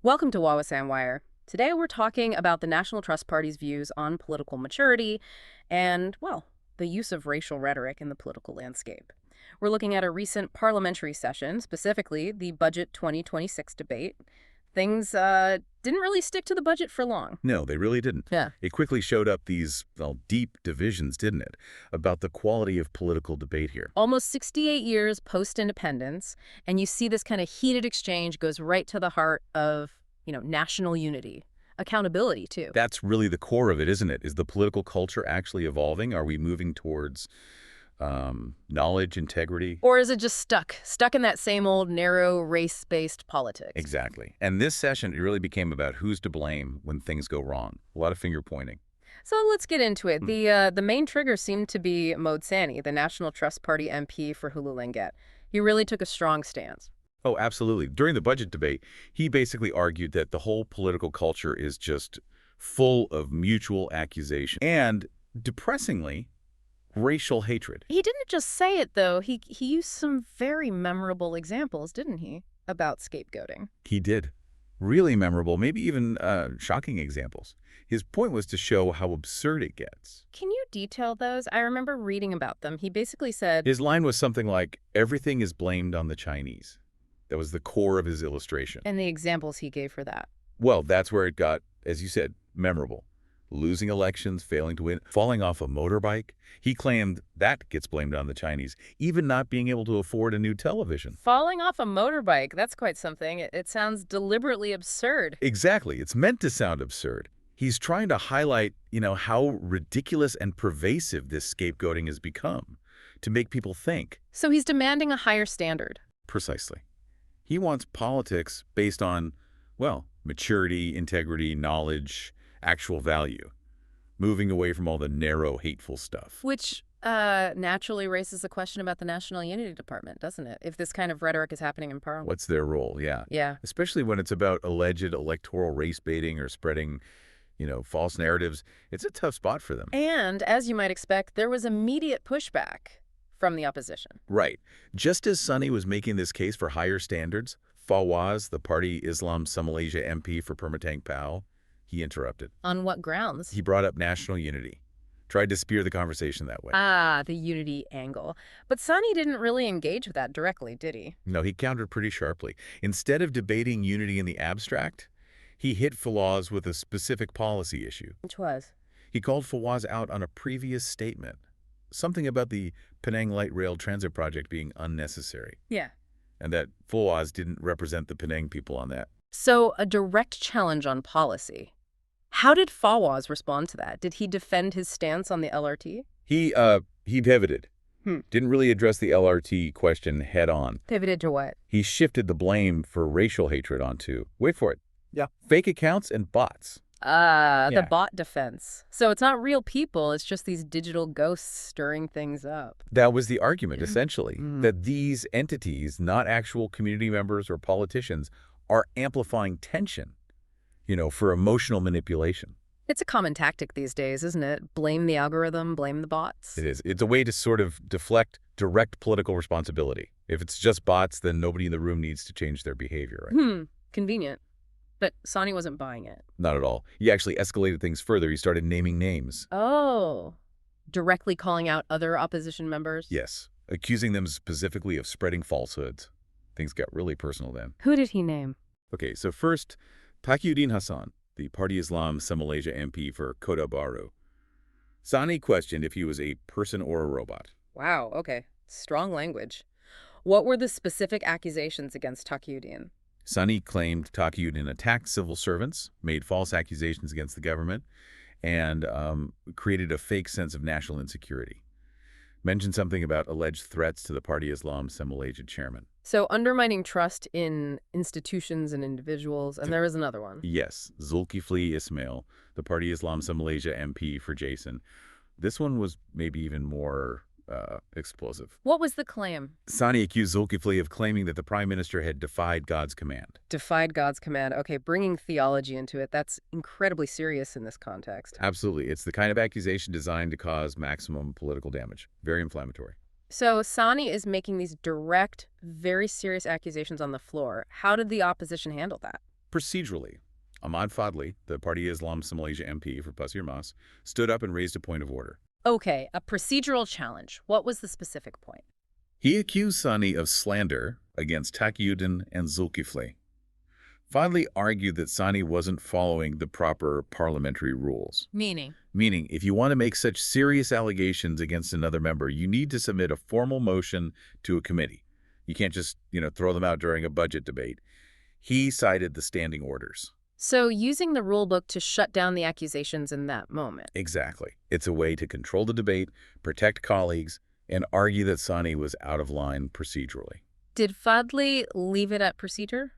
Welcome to Wawasan Wire. Today we're talking about the National Trust Party's views on political maturity and, well, the use of racial rhetoric in the political landscape. We're looking at a recent parliamentary session, specifically the Budget 2026 debate. Things didn't really stick to the budget for long. No, they really didn't. Yeah. It quickly showed up these, deep divisions, didn't it, about the quality of political debate here. Almost 68 years post-independence, and you see this kind of heated exchange goes right to the heart of, national unity. Accountability, too. That's really the core of it, isn't it? Is the political culture actually evolving? Are we moving towards knowledge, integrity? Or is it just stuck in that same old narrow race-based politics? Exactly. And this session, it really became about who's to blame when things go wrong. A lot of finger pointing. So let's get into it. The main trigger seemed to be Mohd Sani, the National Trust Party MP for Hulu Lenggit. He really took a strong stance. Oh, absolutely. During the budget debate, he basically argued that the whole political culture is just full of mutual accusation and, depressingly, racial hatred. He didn't just say it, though. He used some very memorable examples, didn't he, about scapegoating? He did. Really memorable, maybe even shocking examples. His point was to show how absurd it gets. Can you detail those? I remember reading about them. He basically said... His line was something like, everything is blamed on the Chinese. That was the core of his illustration. And the examples he gave for that. Well, that's where it got, as you said, memorable. Losing elections, failing to win, falling off a motorbike. He claimed that gets blamed on the Chinese, even not being able to afford a new television. Falling off a motorbike, that's quite something. It sounds deliberately absurd. Exactly. It's meant to sound absurd. He's trying to highlight, how ridiculous and pervasive this scapegoating has become, to make people think. So he's demanding a higher standard. Precisely. He wants politics based on, maturity, integrity, knowledge, actual value, moving away from all the narrow, hateful stuff. Which naturally raises the question about the National Unity Department, doesn't it? If this kind of rhetoric is happening in Parliament. What's their role? Yeah. Yeah. Especially when it's about alleged electoral race baiting or spreading, false narratives. It's a tough spot for them. And, as you might expect, there was immediate pushback from the opposition. Right. Just as Sani was making this case for higher standards, Fawaz, the party Islam Malaysia MP for Permatang Pao, he interrupted. On what grounds? He brought up national unity, tried to spear the conversation that way. Ah, the unity angle. But Sani didn't really engage with that directly, did he? No, he countered pretty sharply. Instead of debating unity in the abstract, he hit Fawaz with a specific policy issue. Which was? He called Fawaz out on a previous statement, something about the Penang Light Rail Transit Project being unnecessary. Yeah. And that Fawaz didn't represent the Penang people on that. So, a direct challenge on policy. How did Fawaz respond to that? Did he defend his stance on the LRT? He pivoted. Didn't really address the LRT question head on. Pivoted to what? He shifted the blame for racial hatred onto, wait for it, fake accounts and bots. The bot defense. So it's not real people, it's just these digital ghosts stirring things up. That was the argument, essentially, that these entities, not actual community members or politicians, are amplifying tension, for emotional manipulation. It's a common tactic these days, isn't it? Blame the algorithm, blame the bots. It is. It's a way to sort of deflect direct political responsibility. If it's just bots, then nobody in the room needs to change their behavior. Right? Convenient. But Sani wasn't buying it. Not at all. He actually escalated things further. He started naming names. Oh. Directly calling out other opposition members? Yes. Accusing them specifically of spreading falsehoods. Things got really personal then. Who did he name? Okay, so first, Taqiyuddin Hassan, the Party Islam Malaysia MP for Kota Baru. Sani questioned if he was a person or a robot. Wow, okay. Strong language. What were the specific accusations against Taqiyuddin? Sani claimed Taqiyuddin attacked civil servants, made false accusations against the government, and created a fake sense of national insecurity. Mentioned something about alleged threats to the Party Islam Malaysia chairman. So undermining trust in institutions and individuals, and there was another one. Yes, Zulkifli Ismail, the Party Islam Malaysia MP for Jason. This one was maybe even more explosive. What was the claim? Sani accused Zulkifli of claiming that the prime minister had defied God's command. Defied God's command. Okay, bringing theology into it, that's incredibly serious in this context. Absolutely. It's the kind of accusation designed to cause maximum political damage. Very inflammatory. So Sani is making these direct, very serious accusations on the floor. How did the opposition handle that? Procedurally, Ahmad Fadli, the Parti Islam Malaysia MP for Pasir Mas, stood up and raised a point of order. Okay, a procedural challenge. What was the specific point? He accused Sani of slander against Taqiyuddin and Zulkifli. Fadli argued that Sani wasn't following the proper parliamentary rules. Meaning? Meaning, if you want to make such serious allegations against another member, you need to submit a formal motion to a committee. You can't just, throw them out during a budget debate. He cited the standing orders. So using the rule book to shut down the accusations in that moment. Exactly. It's a way to control the debate, protect colleagues, and argue that Sani was out of line procedurally. Did Fadli leave it at procedure?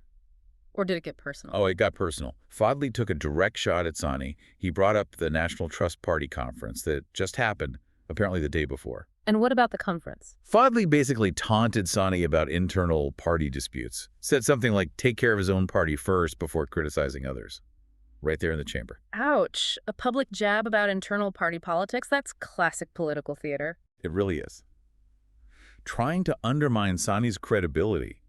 Or did it get personal? Oh, it got personal. Fadli took a direct shot at Sani. He brought up the National Trust Party conference that just happened, apparently the day before. And what about the conference? Fadli basically taunted Sani about internal party disputes. Said something like, take care of his own party first before criticizing others. Right there in the chamber. Ouch. A public jab about internal party politics? That's classic political theater. It really is. Trying to undermine Sani's credibility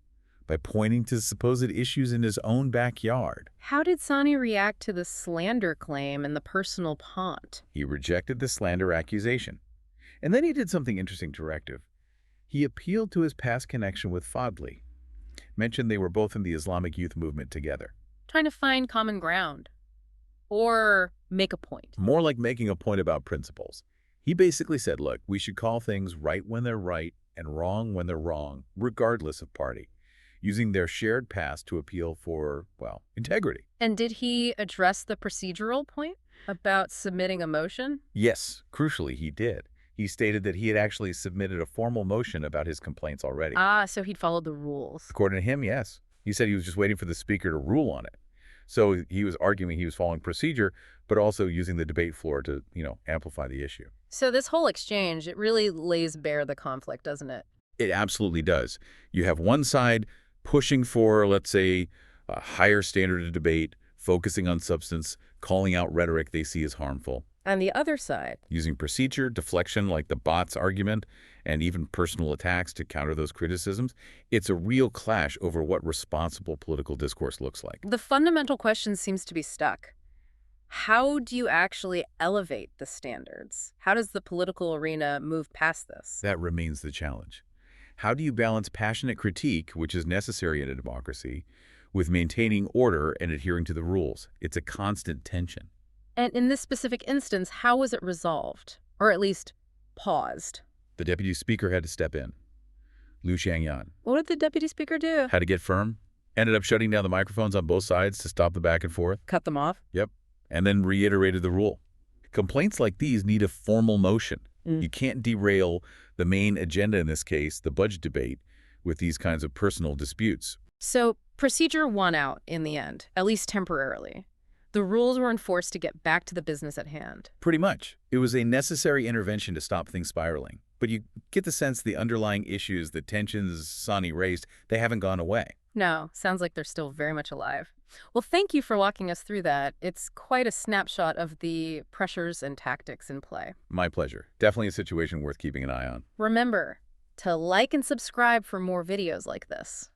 by pointing to supposed issues in his own backyard. How did Sani react to the slander claim and the personal taunt? He rejected the slander accusation. And then he did something interesting to Rective. He appealed to his past connection with Fadli. Mentioned they were both in the Islamic youth movement together. Trying to find common ground. Or make a point. More like making a point about principles. He basically said, look, we should call things right when they're right and wrong when they're wrong, regardless of party, using their shared past to appeal for, well, integrity. And did he address the procedural point about submitting a motion? Yes, crucially, he did. He stated that he had actually submitted a formal motion about his complaints already. Ah, so he'd followed the rules. According to him, yes. He said he was just waiting for the speaker to rule on it. So he was arguing he was following procedure, but also using the debate floor to, amplify the issue. So this whole exchange, it really lays bare the conflict, doesn't it? It absolutely does. You have one side pushing for, let's say, a higher standard of debate, focusing on substance, calling out rhetoric they see as harmful. And the other side? Using procedure, deflection like the bots argument, and even personal attacks to counter those criticisms. It's a real clash over what responsible political discourse looks like. The fundamental question seems to be stuck. How do you actually elevate the standards? How does the political arena move past this? That remains the challenge. How do you balance passionate critique, which is necessary in a democracy, with maintaining order and adhering to the rules? It's a constant tension. And in this specific instance, how was it resolved? Or at least paused? The deputy speaker had to step in. Liu Xiangyan. What did the deputy speaker do? Had to get firm. Ended up shutting down the microphones on both sides to stop the back and forth. Cut them off? Yep. And then reiterated the rule. Complaints like these need a formal motion. You can't derail the main agenda in this case, the budget debate, with these kinds of personal disputes. So procedure won out in the end, at least temporarily. The rules were enforced to get back to the business at hand. Pretty much. It was a necessary intervention to stop things spiraling. But you get the sense the underlying issues, the tensions Sani raised, they haven't gone away. No, sounds like they're still very much alive. Well, thank you for walking us through that. It's quite a snapshot of the pressures and tactics in play. My pleasure. Definitely a situation worth keeping an eye on. Remember to like and subscribe for more videos like this.